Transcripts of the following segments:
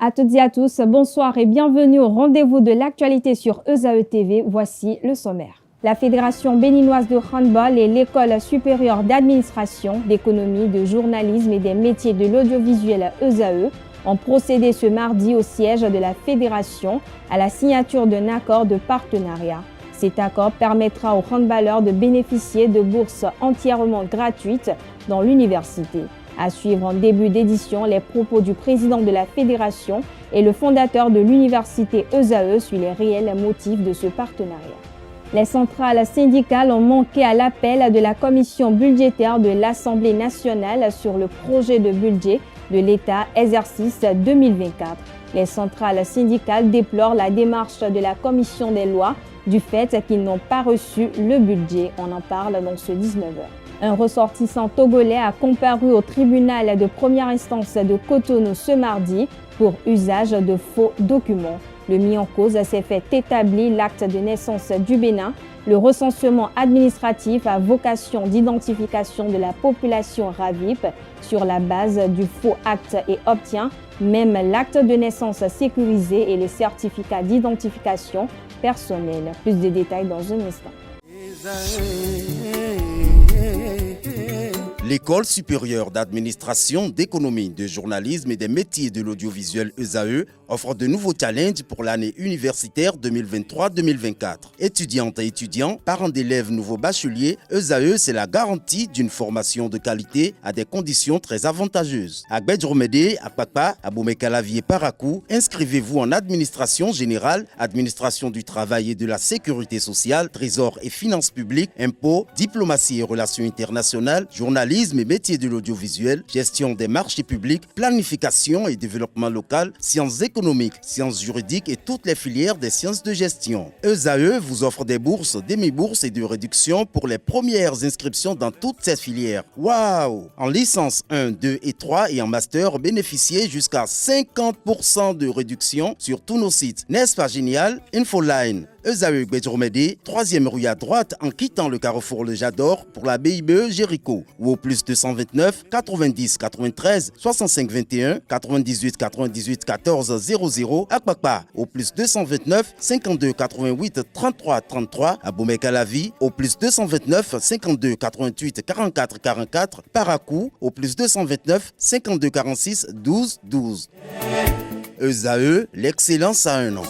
À toutes et à tous, bonsoir et bienvenue au rendez-vous de l'actualité sur ESAE TV. Voici le sommaire. La Fédération béninoise de handball et l'École supérieure d'administration, d'économie, de journalisme et des métiers de l'audiovisuel ESAE ont procédé ce mardi au siège de la Fédération à la signature d'un accord de partenariat. Cet accord permettra aux handballeurs de bénéficier de bourses entièrement gratuites dans l'université. À suivre en début d'édition les propos du président de la fédération et le fondateur de l'université ESAE sur les réels motifs de ce partenariat. Les centrales syndicales ont manqué à l'appel de la commission budgétaire de l'Assemblée nationale sur le projet de budget de l'État exercice 2024. Les centrales syndicales déplorent la démarche de la commission des lois du fait qu'ils n'ont pas reçu le budget. On en parle dans ce 19h. Un ressortissant togolais a comparu au tribunal de première instance de Cotonou ce mardi pour usage de faux documents. Le mis en cause s'est fait établir l'acte de naissance du Bénin. Le recensement administratif a vocation d'identification de la population RAVIP sur la base du faux acte et obtient même l'acte de naissance sécurisé et le certificat d'identification personnelle. Plus de détails dans un instant. L'École supérieure d'administration, d'économie, de journalisme et des métiers de l'audiovisuel ESAE offre de nouveaux challenges pour l'année universitaire 2023-2024. Étudiantes et étudiants, parents d'élèves nouveaux bacheliers, ESAE, c'est la garantie d'une formation de qualité à des conditions très avantageuses. À Gbedjromede, à Papa, à Boumekalavi et Parakou, inscrivez-vous en administration générale, administration du travail et de la sécurité sociale, trésor et finances publiques, impôts, diplomatie et relations internationales, journalisme et métiers de l'audiovisuel, gestion des marchés publics, planification et développement local, sciences économiques, sciences juridiques et toutes les filières des sciences de gestion. ESAE vous offre des bourses, demi-bourses et de réductions pour les premières inscriptions dans toutes ces filières. Waouh! En licence 1, 2 et 3 et en master, bénéficiez jusqu'à 50% de réduction sur tous nos sites. N'est-ce pas génial? Infoline. ESAE Gbedjromede, 3e rue à droite en quittant le carrefour Le Jador pour la BIBE Jéricho ou au plus 229 90 93 65 21 98 98 14 00 à Kpakpa au plus 229 52 88 33 33 à Boumekalavi au plus 229 52 88 44 44 Parakou au plus 229 52 46 12 12. ESAE, l'excellence à un nom.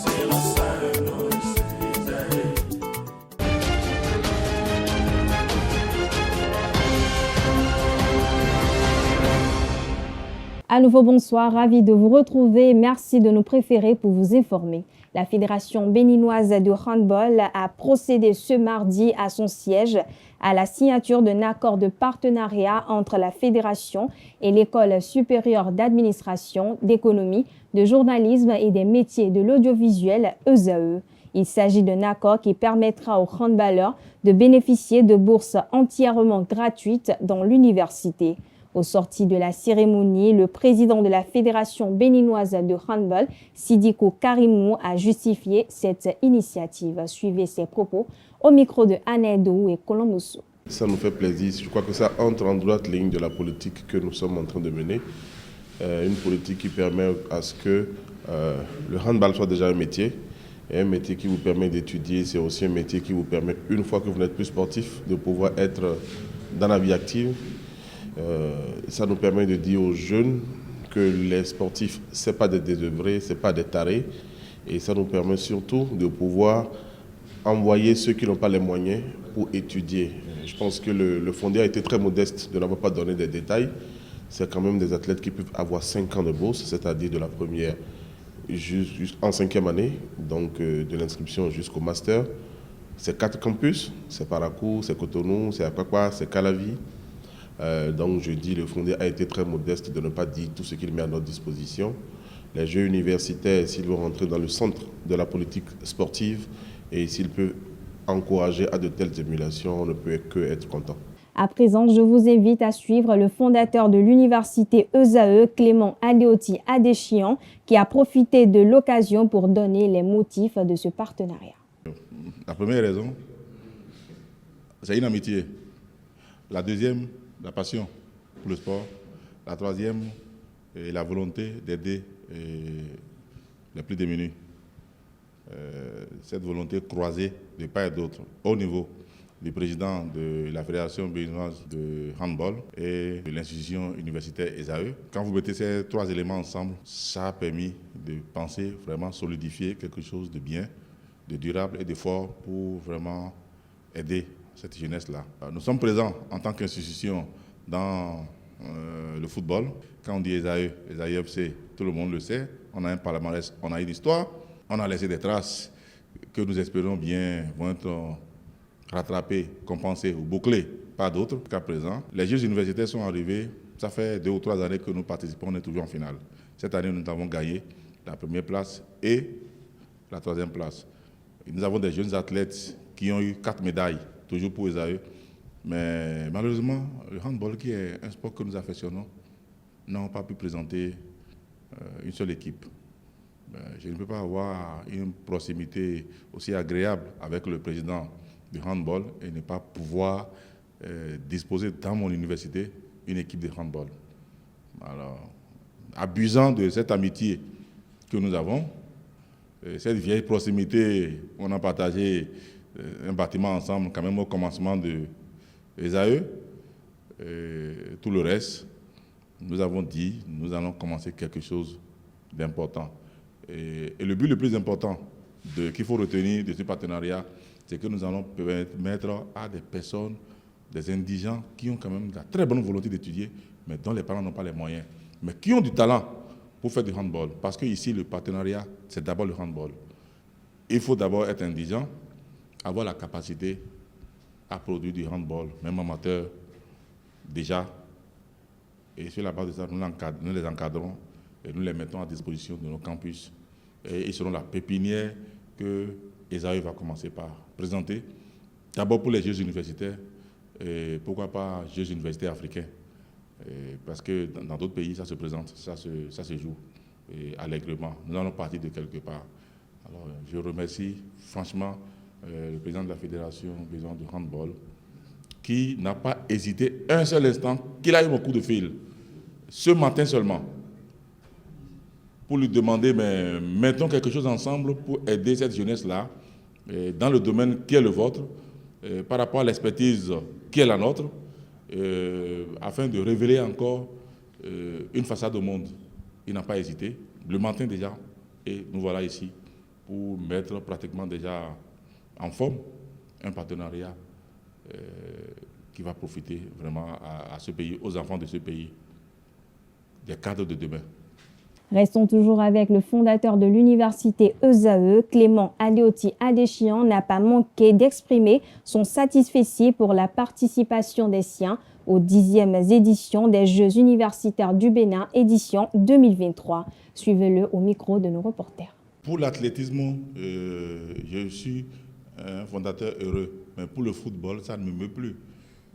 À nouveau, bonsoir, ravi de vous retrouver. Merci de nous préférer pour vous informer. La Fédération béninoise de handball a procédé ce mardi à son siège à la signature d'un accord de partenariat entre la Fédération et l'École supérieure d'administration, d'économie, de journalisme et des métiers de l'audiovisuel ESAE. Il s'agit d'un accord qui permettra aux handballeurs de bénéficier de bourses entièrement gratuites dans l'université. Au sorti de la cérémonie, le président de la Fédération béninoise de handball, Sidiko Karimou, a justifié cette initiative. Suivez ses propos au micro de Anedou et Colomboso. Ça nous fait plaisir. Je crois que ça entre en droite ligne de la politique que nous sommes en train de mener. Une politique qui permet à ce que le handball soit déjà un métier. Et un métier qui vous permet d'étudier, c'est aussi un métier qui vous permet, une fois que vous n'êtes plus sportif, de pouvoir être dans la vie active. Ça nous permet de dire aux jeunes que les sportifs, ce n'est pas des désœuvrés, ce n'est pas des tarés. Et ça nous permet surtout de pouvoir envoyer ceux qui n'ont pas les moyens pour étudier. Je pense que le fondé a été très modeste de n'avoir pas donné des détails. C'est quand même des athlètes qui peuvent avoir 5 ans de bourse, c'est-à-dire de la première en 5e année, donc de l'inscription jusqu'au master. C'est 4 campus, c'est Parakou, c'est Cotonou, c'est Akpakpa, c'est Calavi. Donc je dis, le fondé a été très modeste de ne pas dire tout ce qu'il met à notre disposition. Les jeux universitaires, s'ils vont rentrer dans le centre de la politique sportive et s'ils peuvent encourager à de telles émulations, on ne peut que être content. À présent, je vous invite à suivre le fondateur de l'université ESAE, Clément Adeoti Adéchian, qui a profité de l'occasion pour donner les motifs de ce partenariat. La première raison, c'est une amitié. La deuxième, la passion pour le sport. La troisième, la volonté d'aider les plus démunis. Cette volonté croisée de part et d'autre au niveau du président de la Fédération béninoise de handball et de l'institution universitaire ESAE. Quand vous mettez ces trois éléments ensemble, ça a permis de penser vraiment solidifier quelque chose de bien, de durable et de fort pour vraiment aider cette jeunesse-là. Nous sommes présents en tant qu'institution dans le football. Quand on dit ESAE, ESAE FC, tout le monde le sait. On a un palmarès, on a une histoire, on a laissé des traces que nous espérons bien vont être rattrapées, compensées ou bouclées par d'autres qu'à présent. Les Jeux universitaires sont arrivés, ça fait 2 ou 3 années que nous participons, on est toujours en finale. Cette année, nous avons gagné la première place et la 3e place. Et nous avons des jeunes athlètes qui ont eu 4 médailles, toujours pour ESAE. Mais malheureusement, le handball, qui est un sport que nous affectionnons, n'a pas pu présenter une seule équipe. Je ne peux pas avoir une proximité aussi agréable avec le président du handball et ne pas pouvoir disposer dans mon université une équipe de handball. Alors, abusant de cette amitié que nous avons, cette vieille proximité, on a partagé un bâtiment ensemble quand même au commencement de ESAE, tout le reste, nous avons dit, nous allons commencer quelque chose d'important. Et le but le plus important qu'il faut retenir de ce partenariat, c'est que nous allons permettre à des personnes, des indigents qui ont quand même la très bonne volonté d'étudier, mais dont les parents n'ont pas les moyens, mais qui ont du talent pour faire du handball. Parce qu'ici, le partenariat, c'est d'abord le handball. Il faut d'abord être indigent, avoir la capacité à produire du handball, même amateur, déjà. Et sur la base de ça, nous les encadrons et nous les mettons à disposition de nos campus. Et ils seront la pépinière que ESAE va commencer par présenter. D'abord pour les Jeux universitaires, et pourquoi pas Jeux universitaires africains. Parce que dans d'autres pays, ça se présente, ça se joue allègrement. Nous allons partir de quelque part. Alors, je remercie franchement le président de la Fédération béninoise de handball, qui n'a pas hésité un seul instant, qu'il a eu mon coup de fil, ce matin seulement, pour lui demander, mais mettons quelque chose ensemble pour aider cette jeunesse-là, dans le domaine qui est le vôtre, par rapport à l'expertise qui est la nôtre, afin de révéler encore une façade au monde. Il n'a pas hésité, le matin déjà, et nous voilà ici pour mettre pratiquement déjà en forme un partenariat qui va profiter vraiment à ce pays, aux enfants de ce pays, des cadres de demain. Restons toujours avec le fondateur de l'université ESAE, Clément Adeoti Adéchian, n'a pas manqué d'exprimer son satisfecit pour la participation des siens aux 10e éditions des Jeux universitaires du Bénin, édition 2023. Suivez-le au micro de nos reporters. Pour l'athlétisme, je suis un fondateur heureux, mais pour le football, ça ne me meut plus.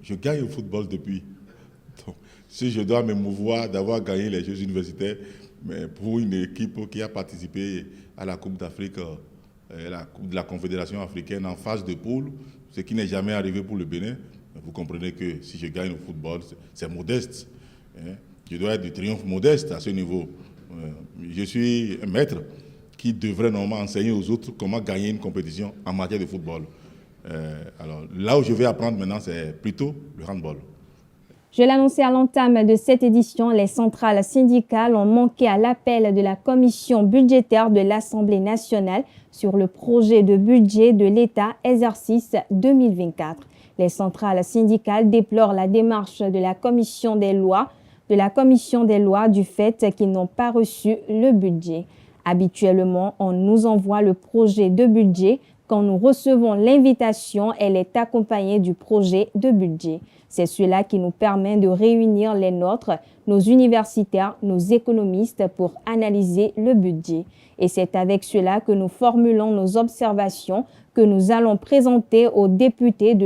Je gagne au football depuis. Donc, si je dois me mouvoir d'avoir gagné les Jeux universitaires, mais pour une équipe qui a participé à la Coupe d'Afrique, la Coupe de la Confédération africaine en phase de poule, ce qui n'est jamais arrivé pour le Bénin, vous comprenez que si je gagne au football, c'est modeste. Je dois être du triomphe modeste à ce niveau. Je suis un maître qui devrait normalement enseigner aux autres comment gagner une compétition en matière de football. Alors là où je vais apprendre maintenant, c'est plutôt le handball. Je l'annonçais à l'entame de cette édition, les centrales syndicales ont manqué à l'appel de la commission budgétaire de l'Assemblée nationale sur le projet de budget de l'État exercice 2024. Les centrales syndicales déplorent la démarche de la commission des lois du fait qu'ils n'ont pas reçu le budget. Habituellement, on nous envoie le projet de budget. Quand nous recevons l'invitation, elle est accompagnée du projet de budget. C'est cela qui nous permet de réunir les nôtres, nos universitaires, nos économistes pour analyser le budget. Et c'est avec cela que nous formulons nos observations que nous allons présenter aux députés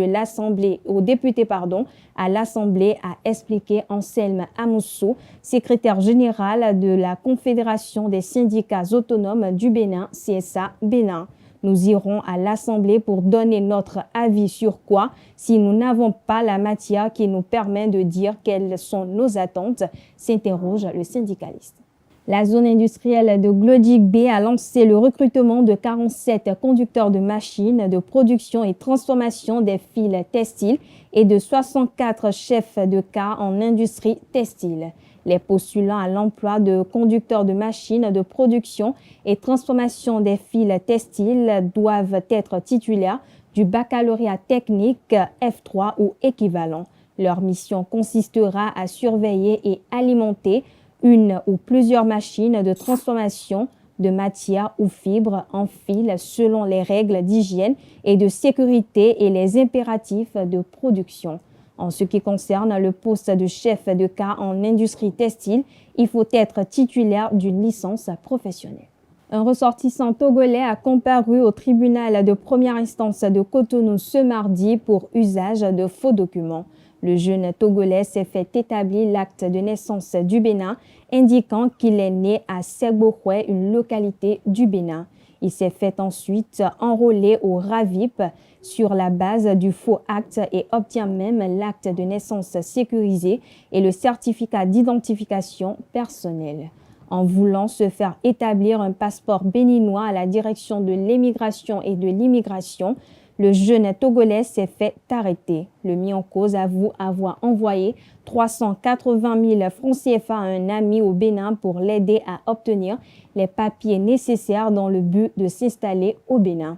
à l'Assemblée, a expliqué Anselme Amoussou, secrétaire général de la Confédération des syndicats autonomes du Bénin, CSA Bénin. Nous irons à l'Assemblée pour donner notre avis sur quoi, si nous n'avons pas la matière qui nous permet de dire quelles sont nos attentes, s'interroge le syndicaliste. La zone industrielle de Glodic B a lancé le recrutement de 47 conducteurs de machines de production et transformation des fils textiles et de 64 chefs de cas en industrie textile. Les postulants à l'emploi de conducteurs de machines de production et transformation des fils textiles doivent être titulaires du baccalauréat technique F3 ou équivalent. Leur mission consistera à surveiller et alimenter une ou plusieurs machines de transformation de matière ou fibres en fil selon les règles d'hygiène et de sécurité et les impératifs de production. En ce qui concerne le poste de chef de cas en industrie textile, il faut être titulaire d'une licence professionnelle. Un ressortissant togolais a comparu au tribunal de première instance de Cotonou ce mardi pour usage de faux documents. Le jeune Togolais s'est fait établir l'acte de naissance du Bénin, indiquant qu'il est né à Segbohoué, une localité du Bénin. Il s'est fait ensuite enrôler au RAVIP sur la base du faux acte et obtient même l'acte de naissance sécurisé et le certificat d'identification personnelle. En voulant se faire établir un passeport béninois à la direction de l'émigration et de l'immigration, le jeune Togolais s'est fait arrêter. Le mis en cause avoue avoir envoyé 380 000 francs CFA à un ami au Bénin pour l'aider à obtenir les papiers nécessaires dans le but de s'installer au Bénin.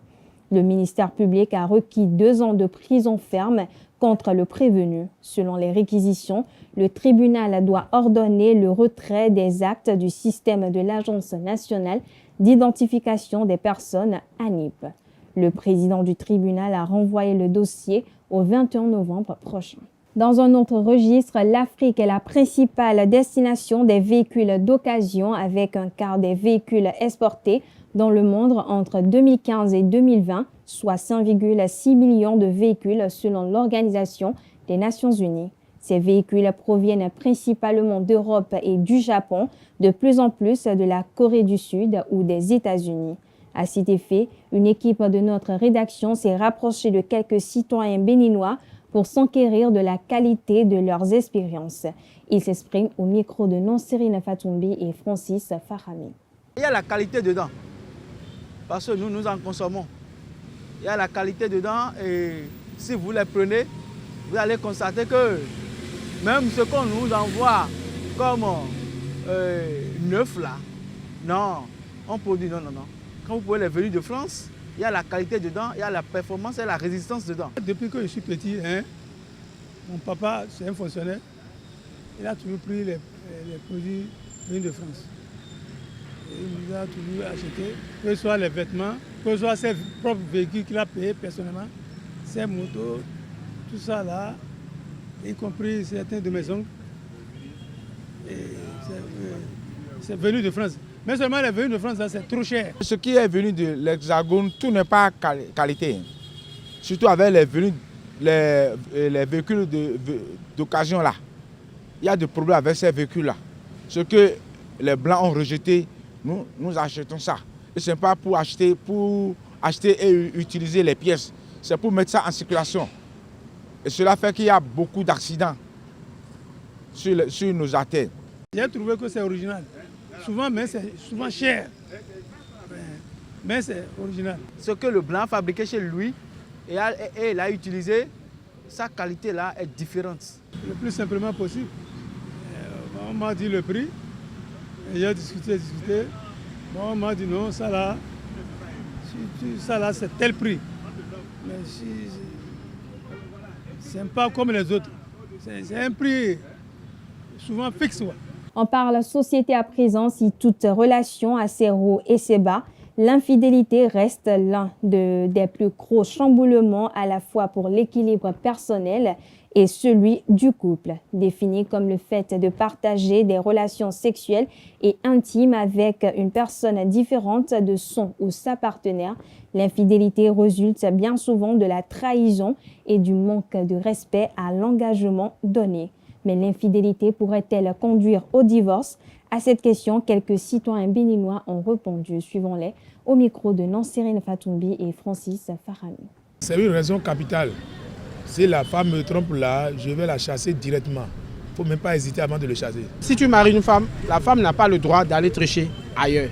Le ministère public a requis 2 ans de prison ferme contre le prévenu. Selon les réquisitions, le tribunal doit ordonner le retrait des actes du système de l'Agence nationale d'identification des personnes ANIP. Le président du tribunal a renvoyé le dossier au 21 novembre prochain. Dans un autre registre, l'Afrique est la principale destination des véhicules d'occasion avec un quart des véhicules exportés dans le monde entre 2015 et 2020, soit 5,6 millions de véhicules selon l'Organisation des Nations Unies. Ces véhicules proviennent principalement d'Europe et du Japon, de plus en plus de la Corée du Sud ou des États-Unis. À cet effet, une équipe de notre rédaction s'est rapprochée de quelques citoyens béninois pour s'enquérir de la qualité de leurs expériences. Ils s'expriment au micro de Nonsérine Fatoumbi et Francis Farami. Il y a la qualité dedans, parce que nous en consommons. Il y a la qualité dedans et si vous les prenez, vous allez constater que même ce qu'on nous envoie comme neuf là, non, on produit non. Quand vous prenez les venus de France, il y a la qualité dedans, il y a la performance et la résistance dedans. Depuis que je suis petit, mon papa, c'est un fonctionnaire, il a toujours pris les produits venus de France. Et il nous a toujours acheté, que ce soit les vêtements, que ce soit ses propres véhicules qu'il a payés personnellement, ses motos, tout ça là, y compris certains de mes oncles. C'est venu de France. Mais seulement les venus de France, c'est trop cher. Ce qui est venu de l'Hexagone, tout n'est pas qualité. Surtout avec les véhicules d'occasion là. Il y a des problèmes avec ces véhicules-là. Ce que les Blancs ont rejeté, nous achetons ça. Et ce n'est pas pour acheter et utiliser les pièces. C'est pour mettre ça en circulation. Et cela fait qu'il y a beaucoup d'accidents sur nos artères. J'ai trouvé que c'est original. Souvent, mais c'est souvent cher. Mais c'est original. Ce que le Blanc a fabriqué chez lui et il a utilisé, sa qualité là est différente. Le plus simplement possible. On m'a dit le prix. J'ai discuté. Bon, on m'a dit non, ça là c'est tel prix. Mais c'est pas comme les autres. C'est un prix souvent fixe. Ouais. On parle société à présent. Si toute relation a ses hauts et ses bas, l'infidélité reste l'un des plus gros chamboulements à la fois pour l'équilibre personnel et celui du couple. Défini comme le fait de partager des relations sexuelles et intimes avec une personne différente de son ou sa partenaire, l'infidélité résulte bien souvent de la trahison et du manque de respect à l'engagement donné. Mais l'infidélité pourrait-elle conduire au divorce? À cette question, quelques citoyens béninois ont répondu. Suivons-les au micro de Nonsérine Fatoumbi et Francis Farami. C'est une raison capitale. Si la femme me trompe là, je vais la chasser directement. ne faut même pas hésiter avant de le chasser. Si tu maries une femme, la femme n'a pas le droit d'aller tricher ailleurs.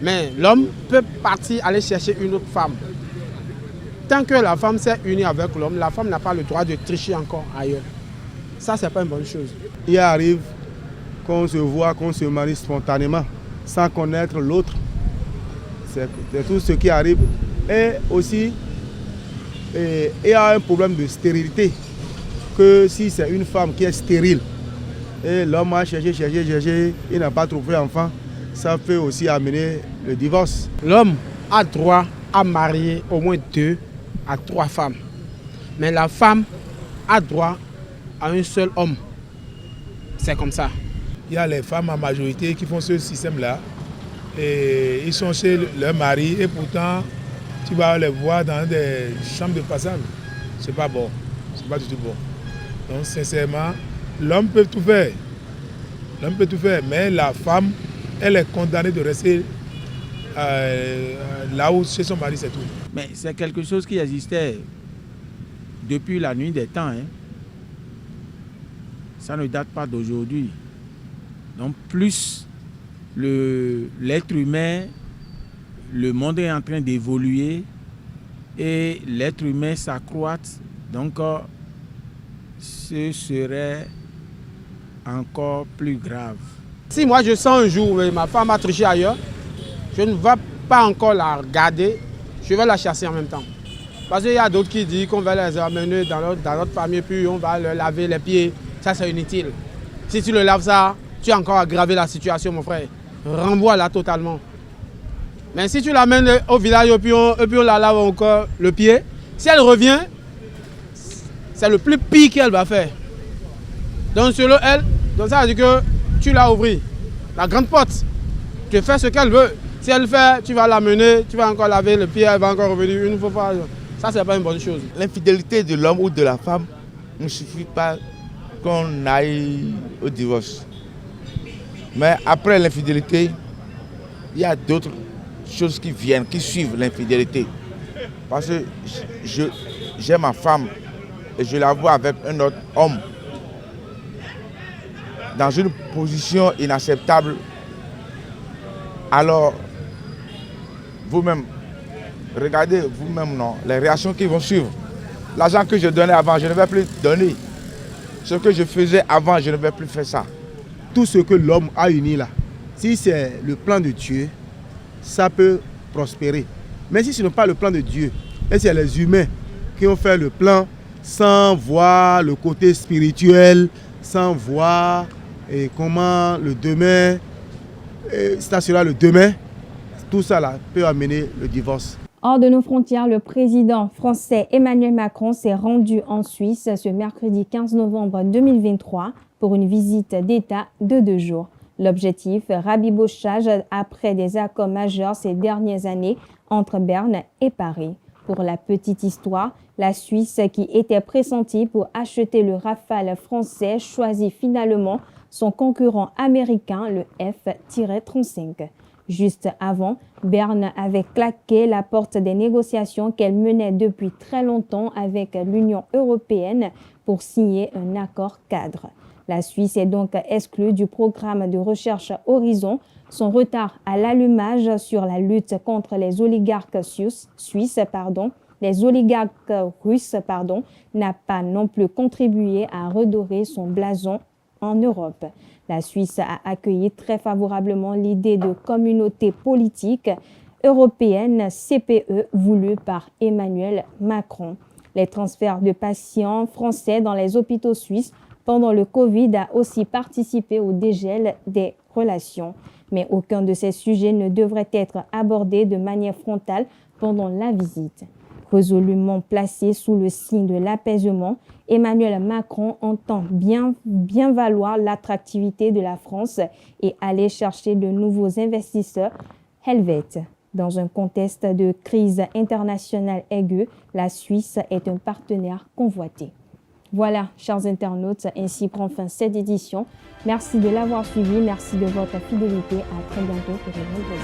Mais l'homme peut partir aller chercher une autre femme. Tant que la femme s'est unie avec l'homme, la femme n'a pas le droit de tricher encore ailleurs. Ça, c'est pas une bonne chose. Il arrive qu'on se voit, qu'on se marie spontanément, sans connaître l'autre. C'est tout ce qui arrive. Et aussi, il y a un problème de stérilité. Que si c'est une femme qui est stérile, et l'homme a cherché, il n'a pas trouvé enfant, ça peut aussi amener le divorce. L'homme a droit à marier au moins 2 à 3 femmes. Mais la femme a droit à un seul homme. C'est comme ça. Il y a les femmes en majorité qui font ce système-là. Et ils sont chez leur mari et pourtant, tu vas les voir dans des chambres de passage. C'est pas bon. C'est pas du tout bon. Donc sincèrement, l'homme peut tout faire. L'homme peut tout faire, mais la femme, elle est condamnée de rester là où chez son mari, c'est tout. Mais c'est quelque chose qui existait depuis la nuit des temps. Hein. Ça ne date pas d'aujourd'hui. Donc plus l'être humain, le monde est en train d'évoluer et l'être humain s'accroît. Donc ce serait encore plus grave. Si moi je sens un jour ma femme a triché ailleurs, je ne vais pas encore la regarder, je vais la chasser en même temps. Parce qu'il y a d'autres qui disent qu'on va les amener dans notre famille, puis on va leur laver les pieds. Ça, c'est inutile. Si tu le laves ça, tu as encore aggravé la situation, mon frère. Renvoie-la totalement. Mais si tu l'amènes au village et puis on la lave encore le pied, si elle revient, c'est le plus pire qu'elle va faire. Donc selon elle, donc ça veut dire que tu l'as ouvert, la grande porte. Tu fais ce qu'elle veut. Si elle fait, tu vas l'amener, tu vas encore laver le pied, elle va encore revenir une fois. Ça, c'est pas une bonne chose. L'infidélité de l'homme ou de la femme ne suffit pas qu'on aille au divorce. Mais après l'infidélité, il y a d'autres choses qui viennent, qui suivent l'infidélité. Parce que j'ai ma femme et je la vois avec un autre homme dans une position inacceptable. Alors, vous-même, regardez vous-même non, les réactions qui vont suivre. L'argent que je donnais avant, je ne vais plus donner. Ce que je faisais avant, je ne vais plus faire ça. Tout ce que l'homme a uni là, si c'est le plan de Dieu, ça peut prospérer. Mais si ce n'est pas le plan de Dieu, et c'est les humains qui ont fait le plan sans voir le côté spirituel, sans voir comment le demain, ça sera le demain, tout ça là peut amener le divorce. Hors de nos frontières, le président français Emmanuel Macron s'est rendu en Suisse ce mercredi 15 novembre 2023 pour une visite d'État de 2 jours. L'objectif, rabibochage après des accords majeurs ces dernières années entre Berne et Paris. Pour la petite histoire, la Suisse, qui était pressentie pour acheter le Rafale français, choisit finalement son concurrent américain, le F-35. Juste avant, Berne avait claqué la porte des négociations qu'elle menait depuis très longtemps avec l'Union européenne pour signer un accord cadre. La Suisse est donc exclue du programme de recherche Horizon. Son retard à l'allumage sur la lutte contre les oligarques russes, n'a pas non plus contribué à redorer son blason en Europe. La Suisse a accueilli très favorablement l'idée de communauté politique européenne CPE voulue par Emmanuel Macron. Les transferts de patients français dans les hôpitaux suisses pendant le Covid a aussi participé au dégel des relations. Mais aucun de ces sujets ne devrait être abordé de manière frontale pendant la visite. Résolument placé sous le signe de l'apaisement, Emmanuel Macron entend bien valoir l'attractivité de la France et aller chercher de nouveaux investisseurs helvètes. Dans un contexte de crise internationale aiguë, la Suisse est un partenaire convoité. Voilà, chers internautes, ainsi prend fin cette édition. Merci de l'avoir suivi, merci de votre fidélité. À très bientôt pour une nouvelle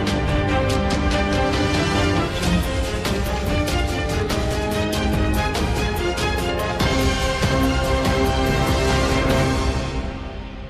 édition.